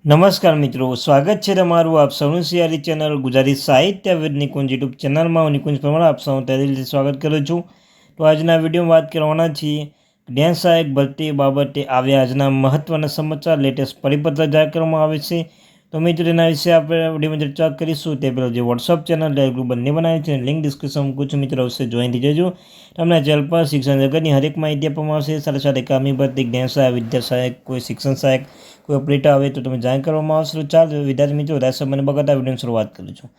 નમસ્કાર મિત્રો, સ્વાગત છે તમારું આપ સૌનું સિયારી ચેનલ ગુજરાતી સાહિત્ય વિદ નિકુંજ યુટ્યુબ ચેનલમાં. હું નિકુંજ પરમાર આપ સૌનું તહેદિલથી સ્વાગત કરું છું. તો આજના વિડીયોમાં વાત કરવાના છીએ જ્ઞાન સહાયક ભરતી બાબતે આવ્યા આજના મહત્ત્વના સમાચાર, લેટેસ્ટ પરિપત્ર જાહેર કરવામાં આવે છે. તો મિત્રો એના વિશે આપણે વિડીયોમાં ચર્ચા કરીશું. તે પહેલાં જે વોટ્સઅપ ચેનલ ડાયરેક્ટ બંને બનાવી છે, લિંક ડિસ્ક્રિપ્શન મૂકું છું, મિત્રો અવશ્ય જોઈન થઈ જજો. તમને ચેનલ પર શિક્ષણ જગતની હરેક માહિતી આપવામાં આવશે. સાથે સાથે કામી ભરતી, જ્ઞાન સહાયક, વિદ્યા સહાયક, કોઈ શિક્ષણ સહાયક, કોઈ ઓપરેટર આવે તો તમે જાણ કરવામાં આવશે. તો ચાલો વિદ્યાર્થી મિત્રો વધારે સમયને બગાડતા વિડીયોની શરૂઆત કરું છું.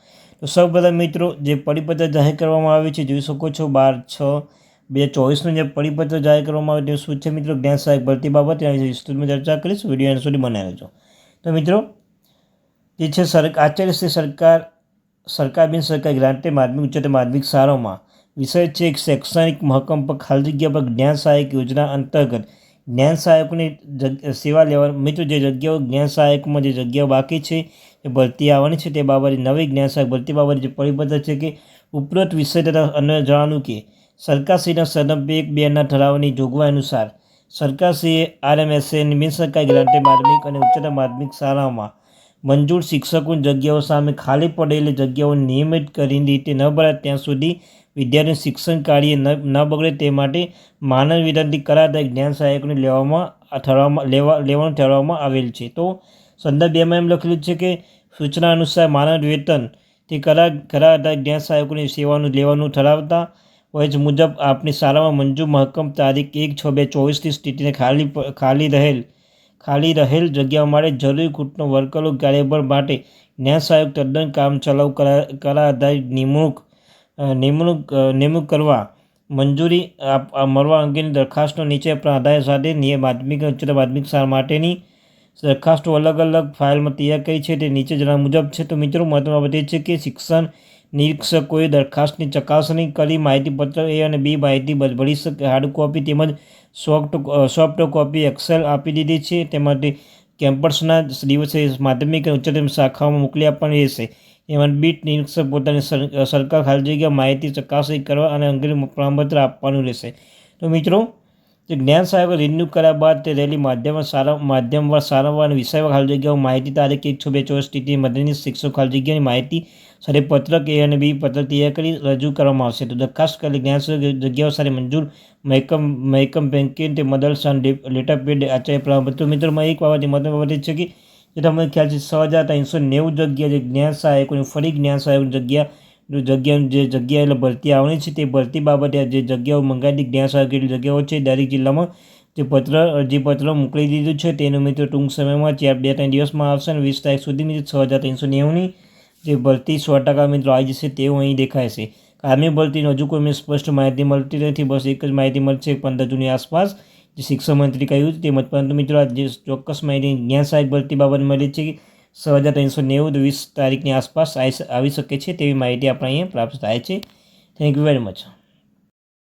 તો સૌપ્રથમ મિત્રો જે પરિપત્ર જાહેર કરવામાં આવે છે જોઈ શકો છો, 12/6/2024 જે પરિપત્ર જાહેર કરવામાં આવે તે શું છે મિત્રો? જ્ઞાન સહાયક ભરતી બાબત એના વિશે વિસ્તૃતમાં ચર્ચા કરીશું. વિડીયો એના સુધી બનાવી લેજો. તો મિત્રો જે છે આચાર્ય શ્રી સરકાર બિન સરકારી ગ્રાન્ટેડ માધ્યમિક ઉચ્ચતર માધ્યમિક શાળાઓમાં વિષય છે શૈક્ષણિક મહકમ પર ખાલી જગ્યા પર જ્ઞાન સહાયક યોજના અંતર્ગત જ્ઞાન સહાયકોની સેવા લેવા મિત્રો જે જગ્યાઓ જ્ઞાન સહાયકમાં જે જગ્યાઓ બાકી છે એ ભરતી આવવાની છે તે બાબતે નવી જ્ઞાન સહાયક ભરતી બાબતે જે પરિપત્ર છે કે ઉપરોક્ત વિષય તથા અન્ય જણાવ્યું કે સરકારશ્રીના સદન 1/2ના ઠરાવની જોગવાઈ અનુસાર સરકારશ્રીએ RMSA બિન સરકારી ગ્રાન્ટેડ માધ્યમિક અને ઉચ્ચતર માધ્યમિક શાળાઓમાં મંજૂર શિક્ષકોની જગ્યાઓ સામે ખાલી પડેલી જગ્યાઓ નિયમિત કરી રીતે ન ભરાય ત્યાં સુધી વિદ્યાર્થીનું શિક્ષણ કાર્ય ન બગડે તે માટે માનવ વિનંતી કરાતા જ્ઞાન સહાયકોને લેવાનું ઠરાવવામાં આવેલ છે. તો સંદર્ભ 2માં એમ લખેલું છે કે સૂચના અનુસાર માનવ વેતન તે કરાતા જ્ઞાન સહાયકોની સેવાનું લેવાનું ઠરાવતા હોય છે મુજબ આપણી શાળામાં મંજૂર મહકમ તારીખ 1/6/2024ની સ્થિતિને ખાલી રહેલ જગ્યાઓ માટે જરૂરી ખૂટનો વર્કલો કાર્યબળ માટે જ્ઞાન સહાયક તદ્દન કામચલાઉ આધારિત નિમણૂક કરવા મંજૂરી મળવા અંગેની દરખાસ્તો નીચે આધાર સાથે માધ્યમિક અને ઉચ્ચતર માધ્યમિક શાળા માટેની દરખાસ્તો અલગ અલગ ફાઇલમાં તૈયાર કરી છે તે નીચે જણાવ્યા મુજબ છે. તો મિત્રો મહત્વની બાબત એ છે કે શિક્ષણ નિરીક્ષકોએ દરખાસ્તની ચકાસણી કરી માહિતીપત્ર A અને B માહિતી ભરી શકે હાર્ડ કોપી તેમજ સોફ્ટ કોપી એક્સેલ આપી દીધી છે. તેમાંથી કેમ્પસના દિવસે માધ્યમિક અને ઉચ્ચતર શાખાઓમાં મોકલી આપવાની રહેશે. એમાં બીટ નિરીક્ષક પોતાની સરકાર ખાલી જગ્યા માહિતી ચકાસણી કરવા અને અંગેનું પ્રમાણપત્ર આપવાનું રહેશે. તો મિત્રો જે જ્ઞાન સહાયકો રિન્યૂ કર્યા બાદ તે રેલી માધ્યમવાર શાળાવાર અને વિષયવાર ખાલી જગ્યાઓ માહિતી તારીખ 1/6/2024 સ્થિતિ મદદની શિક્ષકો ખાલી જગ્યાની માહિતી સાથે પત્રક A અને B પત્રક તૈયાર કરી રજૂ કરવામાં આવશે. તો દરખાસ્ત કરેલી જ્ઞાન સહાયક જગ્યાઓ સાથે મંજૂર મહેકમ બેંકિંગ તે મદરસા લેટર પેડ આચાર્ય પ્રમાણપત્ર. મિત્રોમાં એક બાબત મહત્વની બાબત છે કે જે તમને ખ્યાલ છે 6,390 જગ્યા જે જ્ઞાન સહાયકોની ફરી જ્ઞાન સહાયકોની જગ્યા એટલે ભરતી આવવાની છે તે ભરતી બાબતે જે જગ્યાઓ મંગાવી જ્ઞાન સહાયકોની જગ્યાઓ છે દરેક જિલ્લામાં જે અરજીપત્ર મોકલી દીધું છે તેનું મિત્રો ટૂંક સમયમાં 2-3 દિવસમાં આવશે અને 20 તારીખ સુધી 6,390ની જે ભરતી 100% મિત્રો આવી જશે તેવું અહીં દેખાય છે. કામી ભરતીની હજુ કોઈ સ્પષ્ટ માહિતી મળતી નથી. બસ એક જ માહિતી મળશે 15 જૂનની આસપાસ જે શિક્ષણ મંત્રી કહ્યું તેમજ. પરંતુ મિત્રો આ જે ચોક્કસ માહિતી જ્ઞાન સહાયક ભરતી બાબત મળી છે કે 6,390 20 તારીખની આસપાસ આવી શકે છે તેવી માહિતી આપણે અહીંયા પ્રાપ્ત થાય છે. Thank you very much.